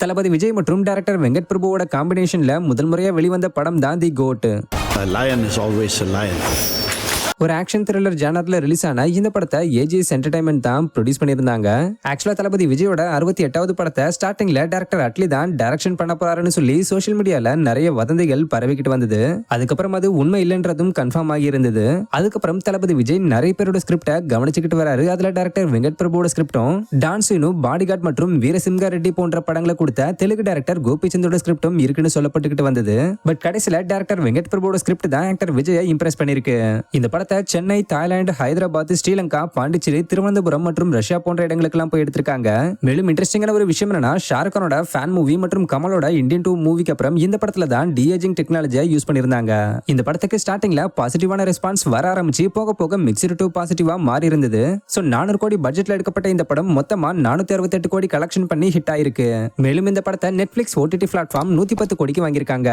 தளபதி விஜய் மற்றும் டைரக்டர் வெங்கட் பிரபுவோட காம்பினேஷன்ல முதல் முறையா வெளிவந்த படம் தான் the GOAT. A lion is always a lion. ஒரு ஆக்ஷன் த்ரில்லர் ஜானர்ல ரிலீஸ் ஆன இந்த படத்தை ஏஜிஎஸ் என்டர்டைன்மெண்ட் தான் ப்ரொடியூஸ் பண்ணியிருந்தாங்க. ஆக்சுவலா தளபதி விஜயோட 68வது படத்தை ஸ்டார்டிங்ல டைரக்டர் அட்லி தான் டைரக்ஷன் பண்ண போறாருன்னு சொல்லி சோஷியல் மீடியால நிறைய வதந்திகள் பரவிக்கிட்டு வந்தது. அதுக்கப்புறம் அது உண்மை இல்லைன்றதும் கன்ஃபார்ம் ஆகி இருந்தது. அதுக்கப்புறம் தளபதி விஜய் நிறைய பேரோட ஸ்கிரிப்டை கவனிச்சுக்கிட்டு வராரு. அதுல டைரக்டர் வெங்கட் பிரபுவோட ஸ்கிரிப்டும், டான் சீனு, பாடிகார்ட் மற்றும் வீரசிம்ஹா ரெட்டி போன்ற படங்களை கொடுத்த தெலுங்கு டைரக்டர் கோபிச்சந்தோட ஸ்கிரிப்டும் இருக்குன்னு சொல்லப்பட்டுக்கிட்டு வந்தது. பட் கடைசியில டைரக்டர் வெங்கட் பிரபுவோட ஸ்கிரிப்ட் தான் ஆக்டர் விஜயை இம்ப்ரெஸ் பண்ணிருக்கு. இந்த படத்தை சென்னை, தாய்லாந்து, ஹைதராபாத், ஸ்ரீலங்கா, பாண்டிச்சேரி, திருவனந்தபுரம் மற்றும் ரஷ்யா போன்ற இடங்களுக்கெல்லாம் போய் எடுத்திருக்காங்க. மேலும் இன்ட்ரெஸ்டிங்கான ஒரு விஷயம் என்னன்னா, ஷாருக் கானோட ஃபேன் மூவி மற்றும் கமலோட இந்தியன் 2 மூவிக்கு அப்புறம் இந்த படத்துல தான் டிஏஜிங் டெக்னாலஜியை யூஸ் பண்ணியிருந்தாங்க. இந்த படத்துக்கு ஸ்டார்டிங்ல பாசிட்டிவான ரெஸ்பான்ஸ் வர ஆரம்பிச்சு போக போக மிக்ஸ்டு டு பாசிட்டிவா மாறி இருந்தது. சோ 400 கோடி பட்ஜெட்ல எடுக்கப்பட்ட இந்த படம் மொத்தமா 468 கோடி கலெக்ஷன் பண்ணி ஹிட் ஆயிருக்கு. மேலும் இந்த படத்தை நெட்ஃபிளிக்ஸ் OTT பிளாட்ஃபார்ம் 110 கோடிக்கு வாங்கியிருக்காங்க.